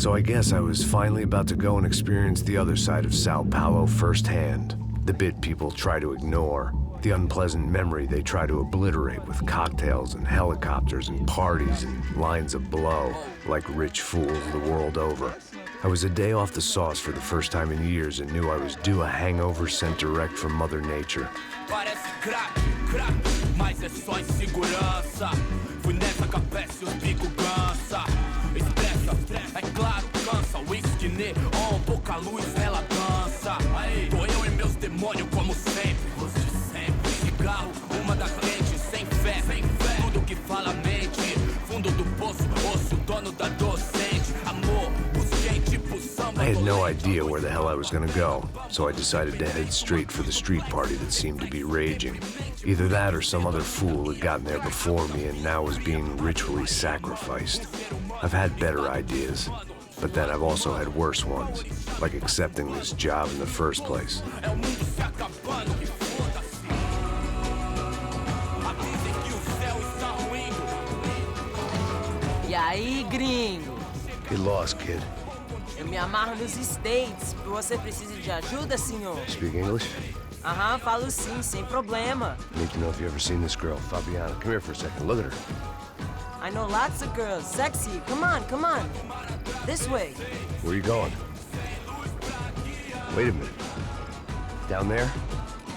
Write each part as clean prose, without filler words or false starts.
So I guess I was finally about to go and experience the other side of Sao Paulo firsthand. The bit people try to ignore. The unpleasant memory they try to obliterate with cocktails and helicopters and parties and lines of blow, like rich fools the world over. I was a day off the sauce for the first time in years and knew I was due a hangover sent direct from Mother Nature. Mas é só insegurança. Fui nessa capécia, os bico cansa. Expressa, é claro, cansa. Whisky, neon, pouca luz, ela dança. Tô eu e meus demônios como sempre. Os de sempre. Cigarro, uma da frente, sem fé. Tudo que fala mente. Fundo do poço, osso, dono da docente. Amor, busquei tipo samba. I had no idea where the hell I was gonna go, so I decided to head straight for the street party that seemed to be raging. Either that or some other fool had gotten there before me and now was being ritually sacrificed. I've had better ideas, but then I've also had worse ones, like accepting this job in the first place. E aí, gringo? Get lost, kid. Eu me amarro nos States. Você precisa de ajuda, senhor? Speak English? Aham, falo sim, sem problema. Need to know if you ever seen this girl, Fabiana. Come here for a second. Look at her. I know lots of girls. Sexy. Come on, come on. This way. Where are you going? Wait a minute. Down there?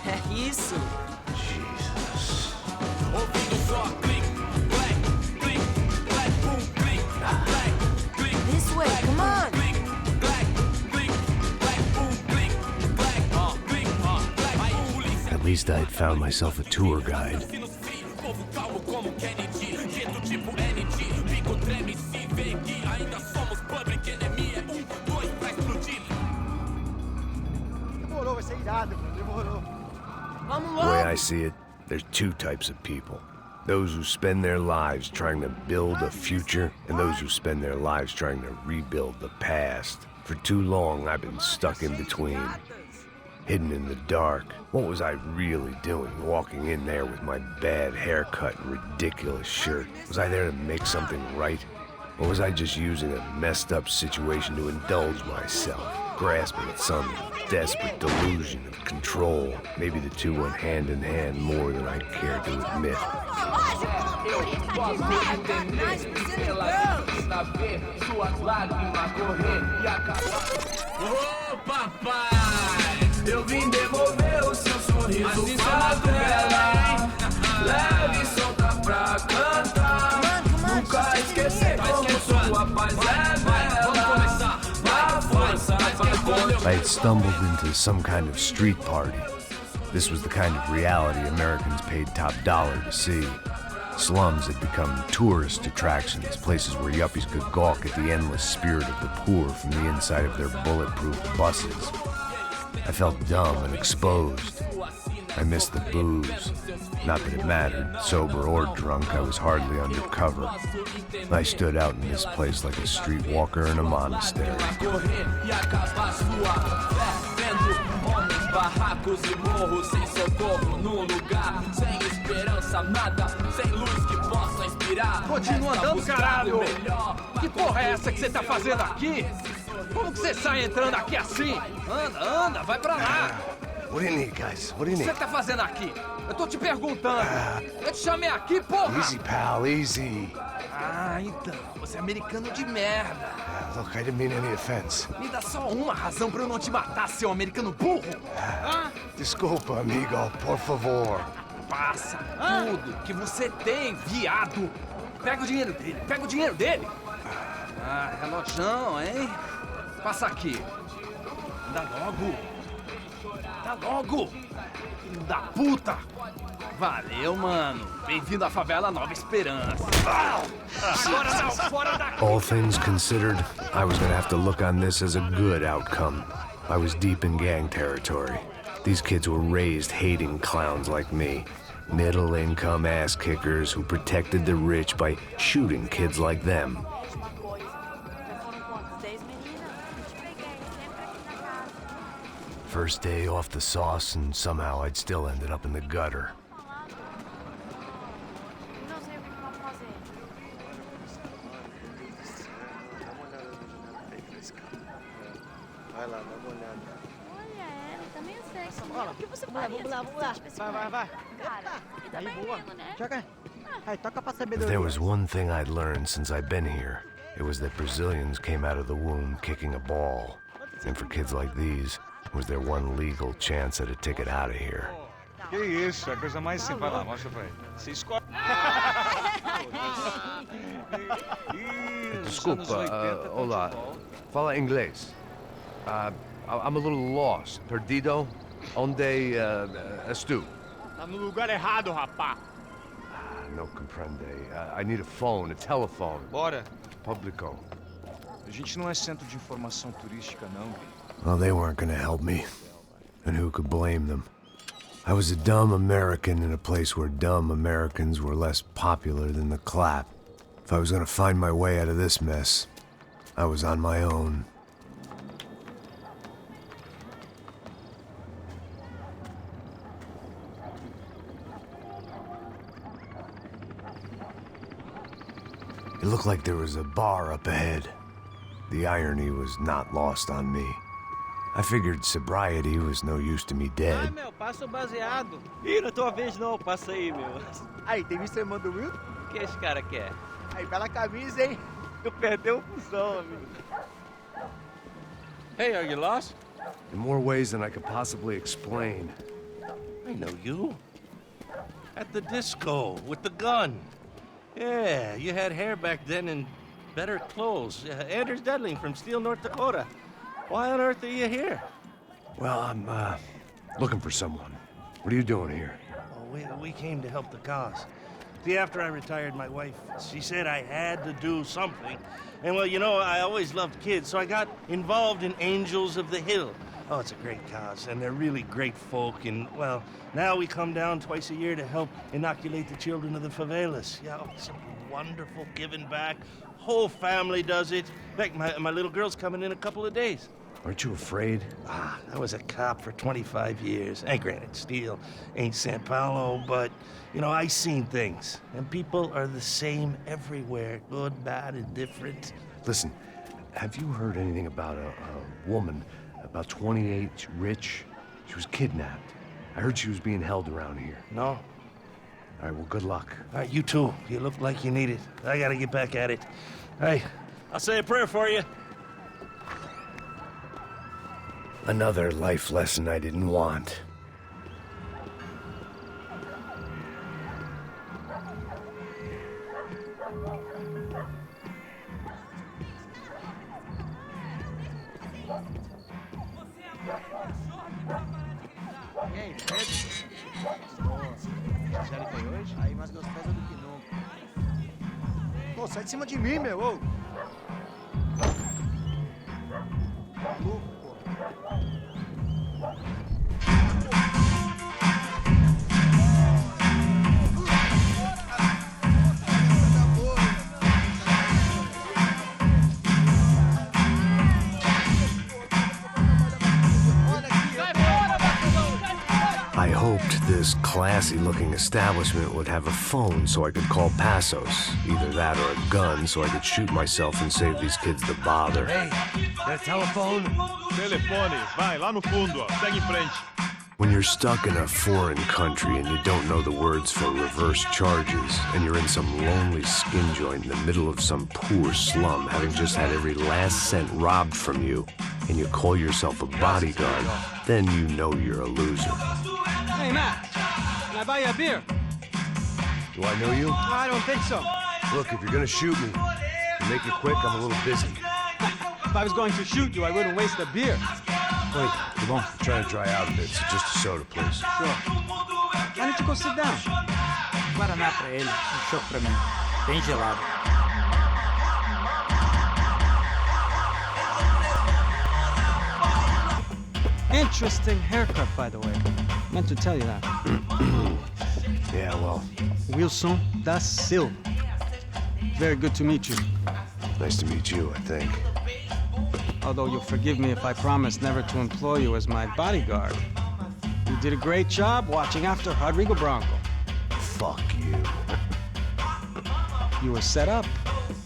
É isso. Jesus. This way, come on. At least I had found myself a tour guide. The way I see it, there's two types of people. Those who spend their lives trying to build a future, and those who spend their lives trying to rebuild the past. For too long, I've been stuck in between. Hidden in the dark. What was I really doing, walking in there with my bad haircut and ridiculous shirt? Was I there to make something right? Or was I just using a messed up situation to indulge myself, grasping at some desperate delusion of control? Maybe the two went hand in hand more than I cared to admit. Ô, papai, eu vim devolver o seu sorriso favela. Leve e solta pra cantar. Nunca esquecer como sua paz é bela. Na força, I had stumbled into some kind of street party. This was the kind of reality Americans paid top dollar to see. Slums had become tourist attractions, places where yuppies could gawk at the endless spirit of the poor from the inside of their bulletproof buses. I felt dumb and exposed. I missed the booze. Not that it mattered, sober or drunk, I was hardly undercover. I stood out in this place like a streetwalker in a monastery. Barracos e morros sem socorro num lugar sem esperança, nada, sem luz que possa inspirar. Continua andando, caralho! Que porra é essa que você tá fazendo aqui? Como que você sai entrando aqui assim? Anda, vai pra lá! What do you need, guys? What do you O que need? você tá fazendo aqui? Eu tô te perguntando. Eu te chamei aqui, porra! Easy, pal, easy. Ah, então, você é americano de merda. Look, I didn't mean any offense. Me dá só uma razão pra eu não te matar, seu americano burro. Desculpa, amigo, por favor. Passa tudo que você tem, viado. Pega o dinheiro dele, Ah, relojão, hein? Passa aqui. Dá logo. Filho da puta. Valeu, mano. Bem-vindo à favela Nova Esperança. Agora não, fora daqui. All things considered, I was gonna have to look on this as a good outcome. I was deep in gang territory. These kids were raised hating clowns like me. Middle-income ass-kickers who protected the rich by shooting kids like them. First day off the sauce, and somehow I'd still ended up in the gutter. Vai lá, dá uma olhada. Olha, ela tá meio sexy. Bola. O que você Vamos lá, faria vamos lá, se vamos lá. tivesse Vai, vai, vai. Cara, e tá Aí, bem boa. lindo, né? Joga. Aí, toca pra If sabedoria. there was one thing I'd learned since I've been here, it was that Brazilians came out of the womb kicking a ball. And for kids like these, it was their one legal chance at a ticket out of here. Que isso, é a coisa mais simples. Vai lá, mostra pra ele. Você escolhe. Desculpa, olá. Fala inglês. I'm a little lost. Perdido? Onde estou? Tá no lugar errado, rapá. No comprende. I need a phone, a telephone. Bora. Publico. A gente não é centro de informação turística, não. Well, they weren't gonna help me. And who could blame them? I was a dumb American in a place where dumb Americans were less popular than the clap. If I was gonna find my way out of this mess, I was on my own. It looked like there was a bar up ahead. The irony was not lost on me. I figured sobriety was no use to me Ah, dead. meu, passa o baseado. Ih, não é tua vez não, passa aí, meu. Aí, tem visto a irmã do Will? O que esse cara quer? Aí, bela camisa, hein? Tu perdeu o fusão, amigo. Hey, are you lost? In more ways than I could possibly explain. I know you. At the disco, with the gun. Yeah, you had hair back then and better clothes. Anders Dudling from Steele, North Dakota. Why on earth are you here? Well, I'm, looking for someone. What are you doing here? Oh, we came to help the cause. See, after I retired, my wife, she said I had to do something. And, well, you know, I always loved kids, so I got involved in Angels of the Hill. Oh, it's a great cause, and they're really great folk. And, well, now we come down twice a year to help inoculate the children of the favelas. Yeah, oh, it's wonderful giving back. Whole family does it. In fact, my little girl's coming in a couple of days. Aren't you afraid? I was a cop for 25 years. And granted, Steele ain't San Paulo, but, you know, I seen things. And people are the same everywhere, good, bad, and different. Listen, have you heard anything about a woman, about 28, rich? She was kidnapped. I heard she was being held around here. No? All right, well, good luck. All right, you too. You look like you need it. I gotta get back at it. Hey, I'll say a prayer for you. Another life lesson I didn't want. E aí, Fred? Boa. Já limpei hoje? Aí, mais gostosa do que nunca. Pô, sai de cima de mim, meu. Ô. Maluco, pô. I hoped this classy-looking establishment would have a phone so I could call Passos. Either that or a gun so I could shoot myself and save these kids the bother. Hey, that telephone? Telefone, vai, lá no fundo, ó. Segue em frente. When you're stuck in a foreign country and you don't know the words for reverse charges, and you're in some lonely skin joint in the middle of some poor slum, having just had every last cent robbed from you, and you call yourself a bodyguard, then you know you're a loser. Hey, Matt. Can I buy you a beer? Do I know you? I don't think so. Look, if you're gonna shoot me, make it quick, I'm a little busy. If I was going to shoot you, I wouldn't waste a beer. Wait, come on. I'm trying to dry out a bit, so just a soda, please. Sure. Why don't you go sit down? Guaraná pra ele, chopp pra mim. Bem gelado. Interesting haircut, by the way. Meant to tell you that. Yeah, well, Wilson da Silva. Very good to meet you. nice to meet you, I think. Although you'll forgive me if I promise never to employ you as my bodyguard. You did a great job watching after Rodrigo Bronco. Fuck you. You were set up.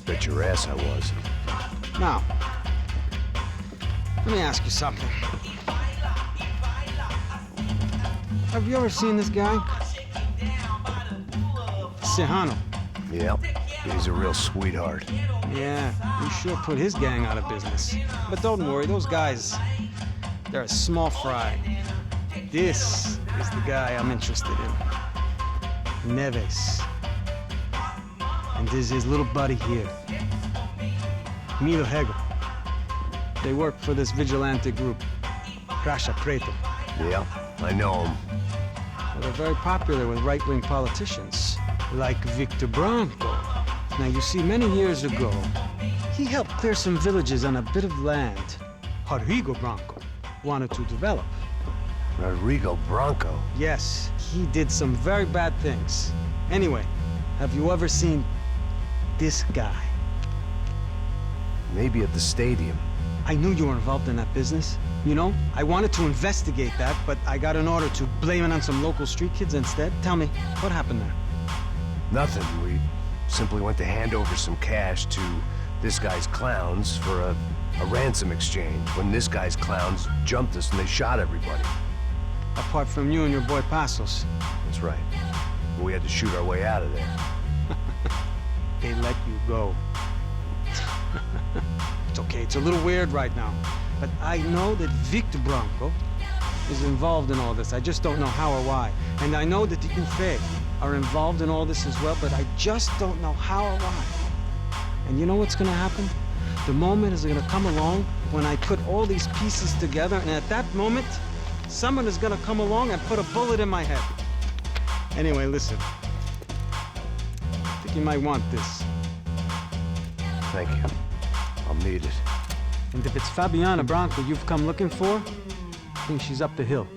Bet your ass I was. Now, Let me ask you something. Have you ever seen this guy? Serrano. Yep, he's a real sweetheart. Yeah, he sure put his gang out of business. But don't worry, those guys, they're a small fry. This is the guy I'm interested in. Neves. And this is his little buddy here. Milo Hegel. They work for this vigilante group, Crasha Preto. Yeah, I know him. Well, they're very popular with right-wing politicians, like Victor Branco. Now, you see, many years ago, he helped clear some villages on a bit of land Rodrigo Branco wanted to develop. Rodrigo Branco? Yes, he did some very bad things. Anyway, have you ever seen this guy? Maybe at the stadium. I knew you were involved in that business. You know, I wanted to investigate that, but I got an order to blame it on some local street kids instead. Tell me, what happened there? Nothing. We simply went to hand over some cash to this guy's clowns for a ransom exchange when this guy's clowns jumped us and they shot everybody. Apart from you and your boy Passos. That's right. We had to shoot our way out of there. They let you go. It's okay, it's a little weird right now. But I know that Victor Branco is involved in all this. I just don't know how or why. And I know that the UFE are involved in all this as well, but I just don't know how or why. And you know what's gonna happen? The moment is gonna come along when I put all these pieces together, and at that moment, someone is gonna come along and put a bullet in my head. Anyway, listen. I think you might want this. Thank you. I'll need it. And if it's Fabiana Branco you've come looking for, I think she's up the hill.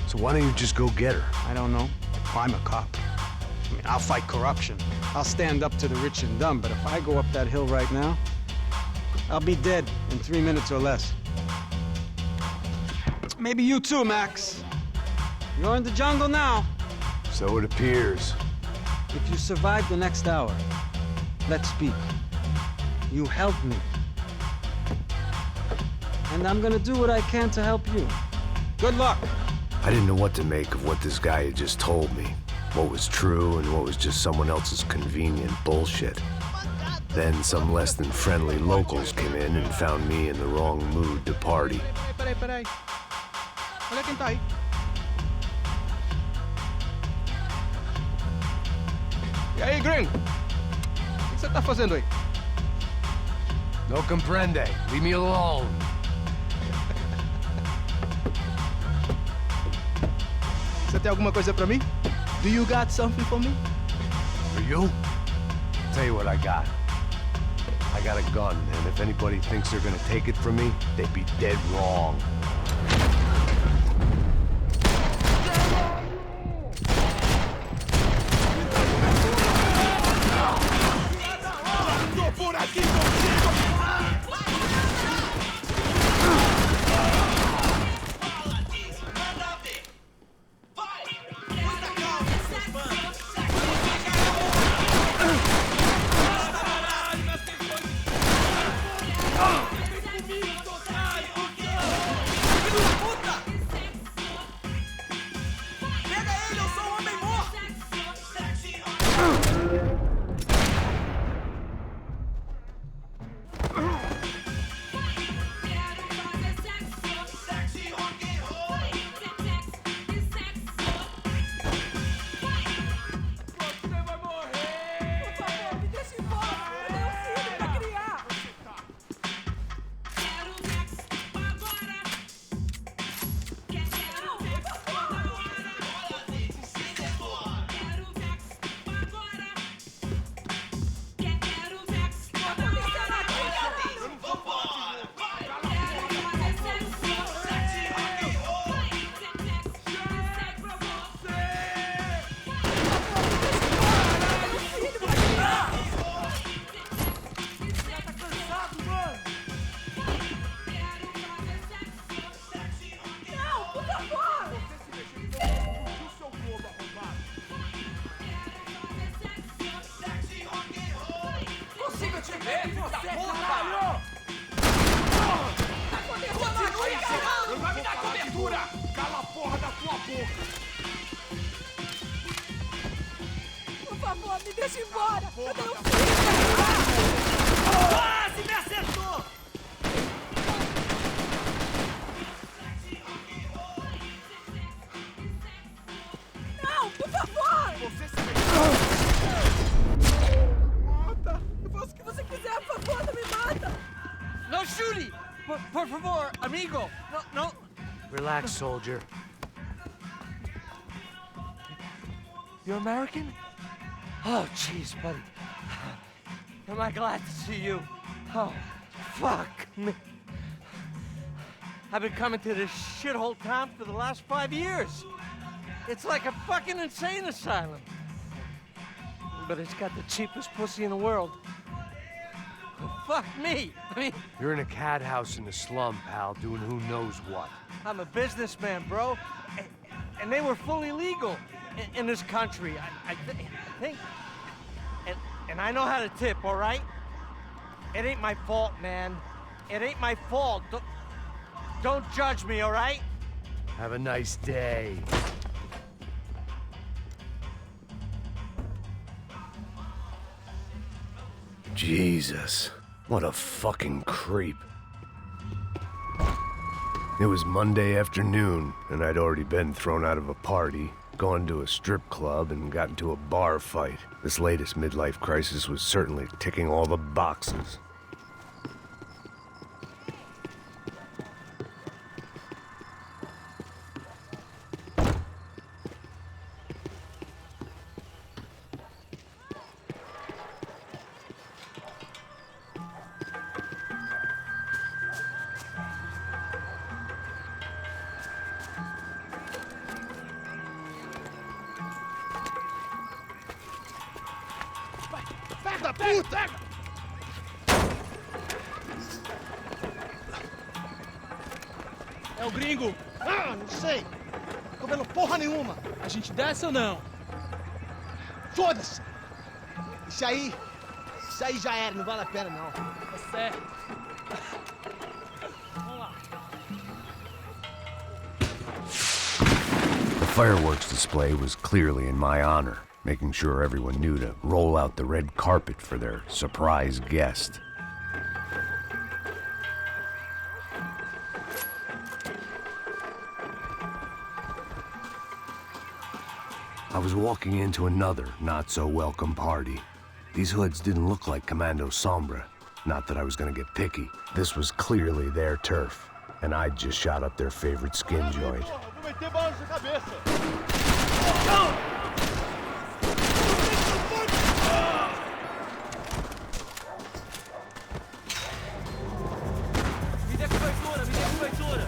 So why don't you just go get her? I don't know. I'm a cop. I mean, I'll fight corruption. I'll stand up to the rich and dumb, but if I go up that hill right now, I'll be dead in 3 minutes or less. Maybe you too, Max. You're in the jungle now. So it appears. If you survive the next hour, let's speak. You helped me. And I'm gonna do what I can to help you. Good luck. I didn't know what to make of what this guy had just told me. What was true and what was just someone else's convenient bullshit. Then some less than friendly locals came in and found me in the wrong mood to party. Peraí. Olha quem tá aí. E aí, gringo? O que você tá fazendo aí? No comprende. Leave me alone. Você tem alguma coisa pra mim? Do you got something for me? For you? Tell you what I got. I got a gun, and if anybody thinks they're gonna take it from me, they'd be dead wrong. favor, me deixa embora! Eu tenho filho! Quase me acertou! Não, por favor! Você se Mata! Eu faço o que você quiser, por favor, não me mata! No shooting! Por favor, amigo! No. Relax, soldier. You're American? Oh, jeez, buddy. Am I glad to see you? Oh, fuck me. I've been coming to this shithole town for the last 5 years. It's like a fucking insane asylum. But it's got the cheapest pussy in the world. Fuck me. I mean, You're in a cat house in the slum, pal, doing who knows what. I'm a businessman, bro. And they were fully legal in this country. I think. And I know how to tip, all right? It ain't my fault, man. It ain't my fault. Don't judge me, all right? Have a nice day. Jesus, what a fucking creep. It was Monday afternoon, and I'd already been thrown out of a party, gone to a strip club, and got into a bar fight. This latest midlife crisis was certainly ticking all the boxes. Da puta! É o gringo! Ah, não sei! Tô vendo porra nenhuma! A gente desce ou não? Foda-se! Isso aí já era, não vale a pena não. Tá certo. Vamos lá. The fireworks display was clearly in my honor, making sure everyone knew to roll out the red carpet for their surprise guest. I was walking into another not-so-welcome party. These hoods didn't look like Commando Sombra. Not that I was gonna get picky. This was clearly their turf, and I'd just shot up their favorite skin joint. Vou meter bala na sua cabeça. Me dê cobertura, me dê cobertura!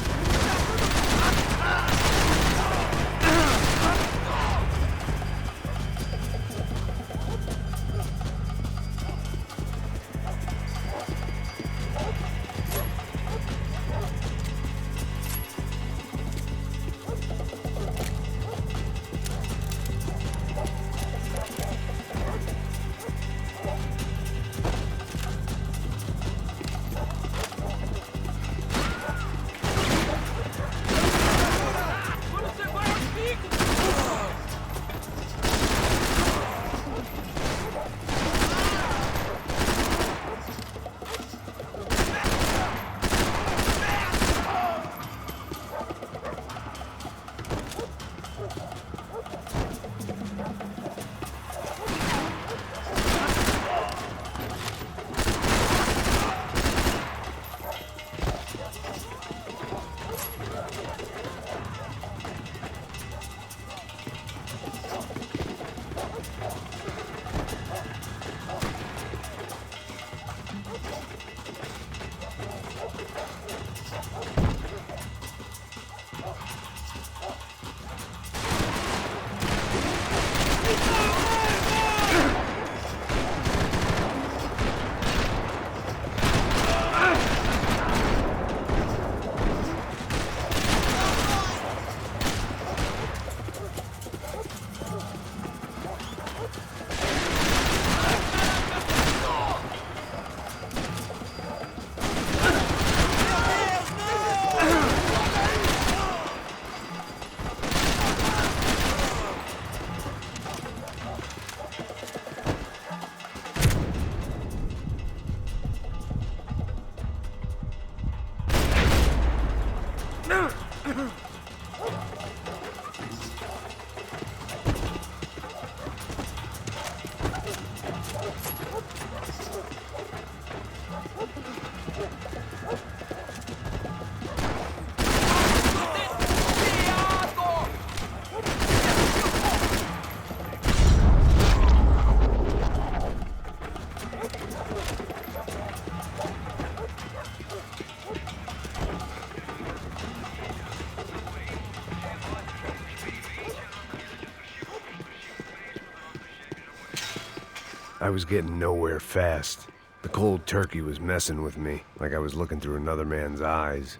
I was getting nowhere fast. The cold turkey was messing with me, like I was looking through another man's eyes.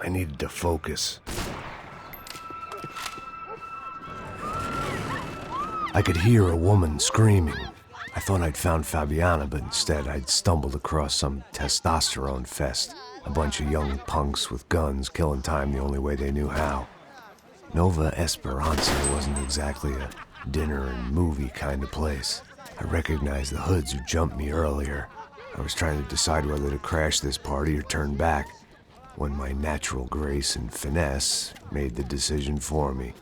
I needed to focus. I could hear a woman screaming. I thought I'd found Fabiana, but instead I'd stumbled across some testosterone fest. A bunch of young punks with guns killing time the only way they knew how. Nova Esperanza wasn't exactly a dinner and movie kind of place. I recognized the hoods who jumped me earlier. I was trying to decide whether to crash this party or turn back, when my natural grace and finesse made the decision for me.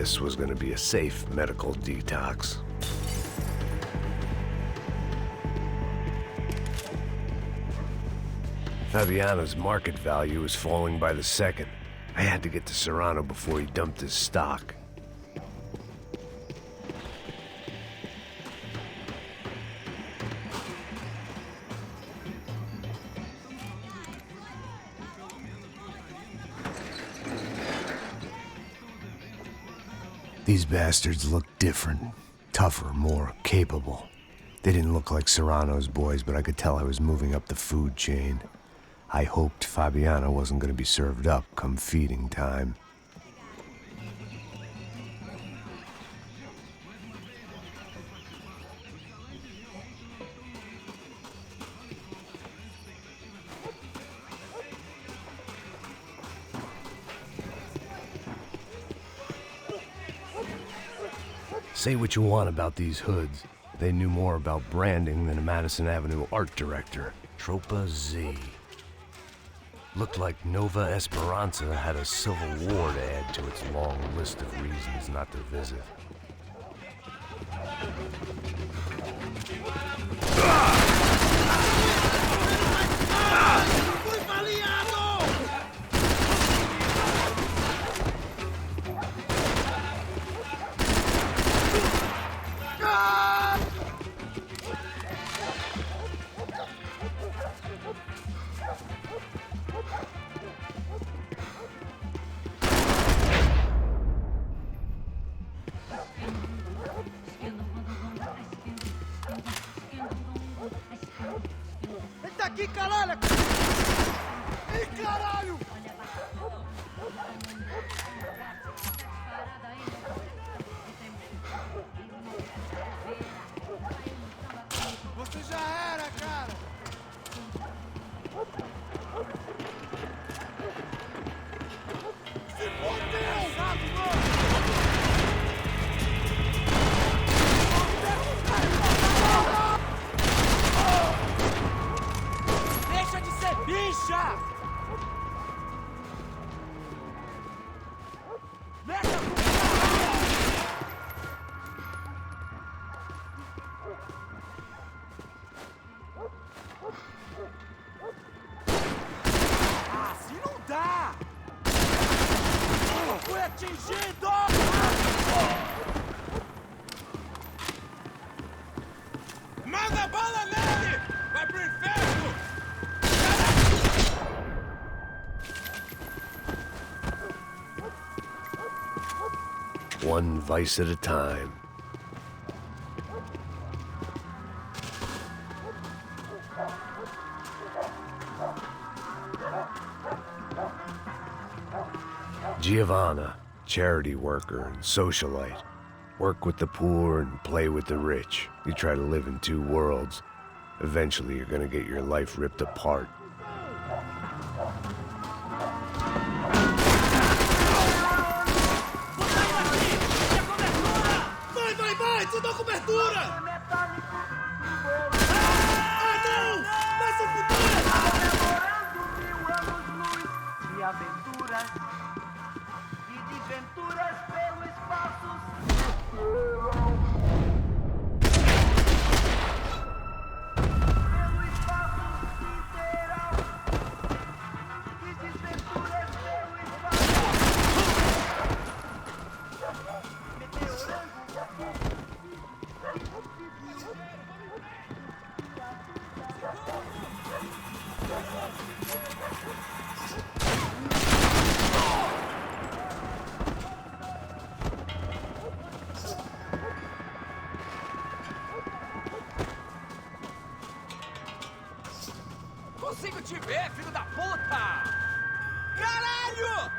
this was going to be a safe medical detox. Fabiano's market value was falling by the second. I had to get to Serrano before he dumped his stock. These bastards looked different, tougher, more capable. They didn't look like Serrano's boys, but I could tell I was moving up the food chain. I hoped Fabiano wasn't going to be served up come feeding time. Say what you want about these hoods. They knew more about branding than a Madison Avenue art director. Tropa Z. Looked like Nova Esperanza had a Civil War to add to its long list of reasons not to visit. Aqui, caralho! Ih, caralho! Você já era, cara! Se fodeu! Sabe, mano! Deixa de ser bicha! Deixa pro caralho! Ah, assim não dá! Fui atingido! Manda bala nele! Vai pro inferno! One vice at a time. Giovanna, charity worker and socialite. Work with the poor and play with the rich. You try to live in two worlds. Eventually, you're gonna get your life ripped apart. Vai, tu dá cobertura! Ah, não! Vai se fuder! De aventuras e desventuras pelo espaço. Pelo espaço sideral e desventuras pelo espaço. Meteorango. Consigo te ver, filho da puta! Caralho!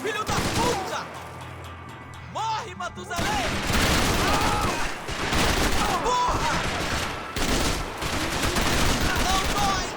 Filho da puta! Morre, Matusalém! Porra! Não dói!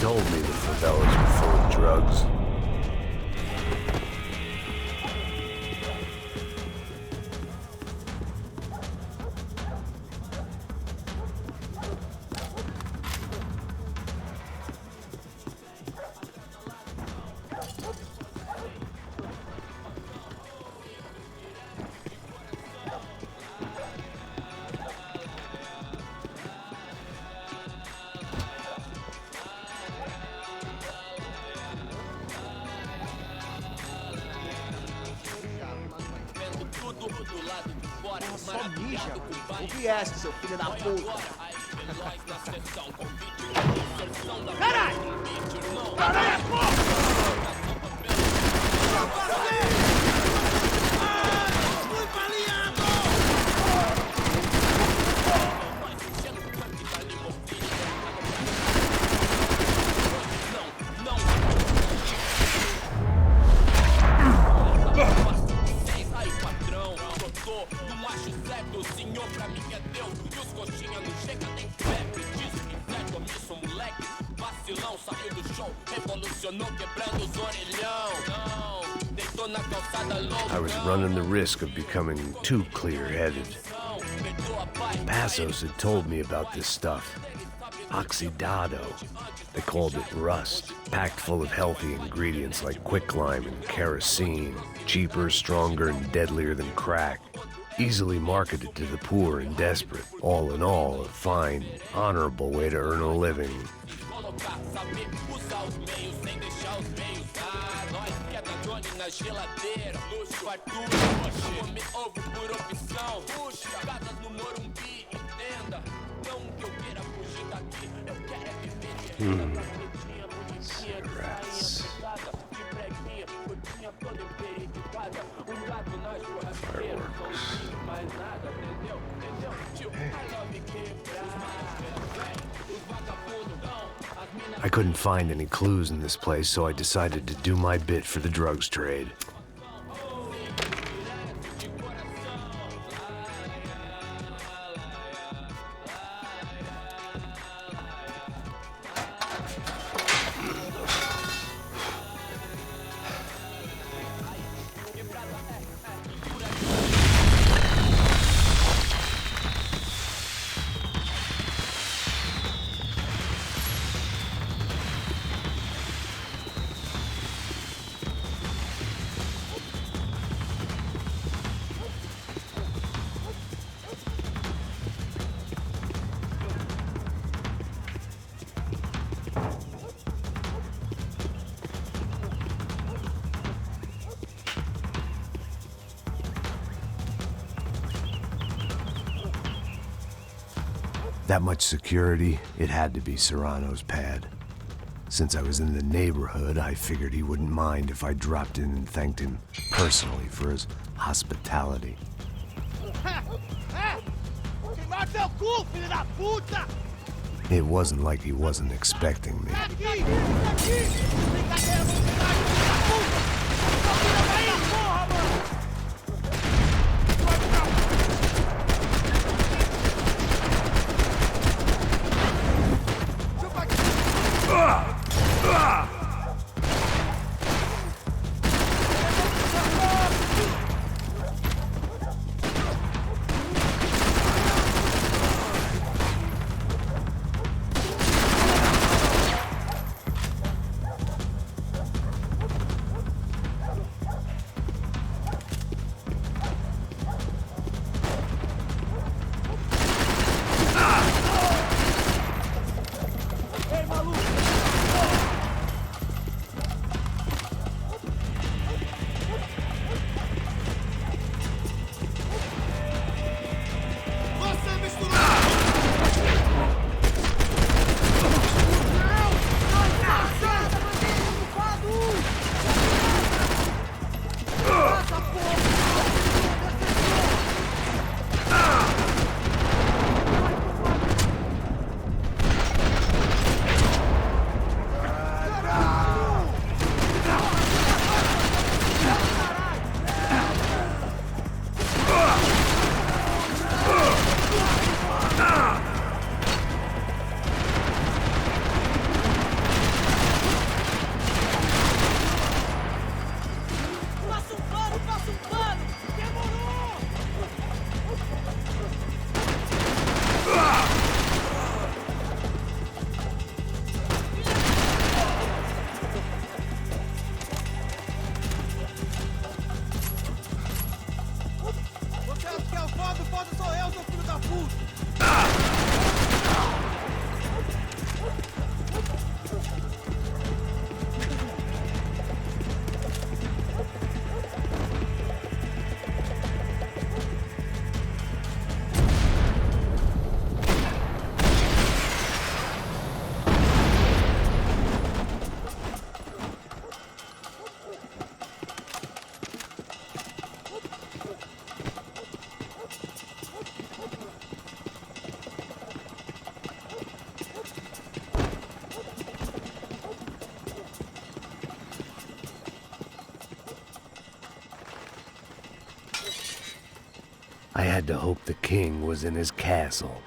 told me the favelas were full of drugs. Só mija. O vieste, seu filho da puta. Caralho! Caralho, porra! I was running the risk of becoming too clear-headed. Passos had told me about this stuff. Oxidado. They called it rust, packed full of healthy ingredients like quicklime and kerosene, cheaper, stronger, and deadlier than crack. Easily marketed to the poor and desperate. All in all, a fine, honorable way to earn a living. Rats. I couldn't find any clues in this place, so I decided to do my bit for the drugs trade. That much security, it had to be Serrano's pad. Since I was in the neighborhood, I figured he wouldn't mind if I dropped in and thanked him personally for his hospitality. It wasn't like he wasn't expecting me. I had to hope the king was in his castle.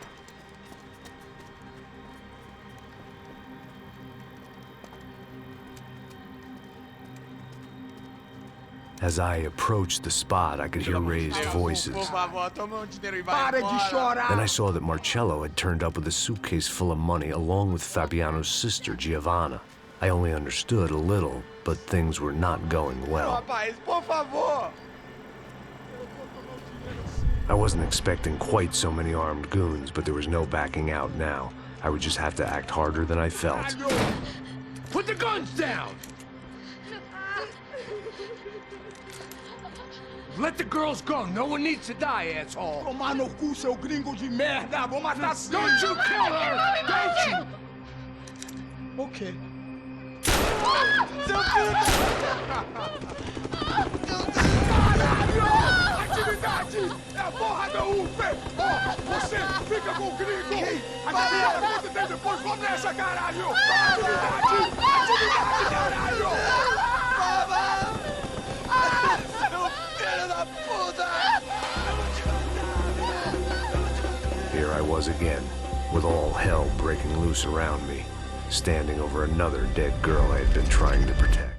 As I approached the spot, I could hear raised voices. Then I saw that Marcello had turned up with a suitcase full of money along with Fabiano's sister, Giovanna. I only understood a little, but things were not going well. I wasn't expecting quite so many armed goons, but there was no backing out now. I would just have to act harder than I felt. Put the guns down! Let the girls go. No one needs to die, asshole. Tomar no cu, seu gringo de merda! Vou matar sim! Don't you kill her! Don't you! Ok. Caralho! Atividade! É a porra da UF! Ó, você fica com o gringo! A galera, quanto tempo depois, vamos nessa, caralho! Atividade! Atividade, caralho! Here I was again, with all hell breaking loose around me, standing over another dead girl I had been trying to protect.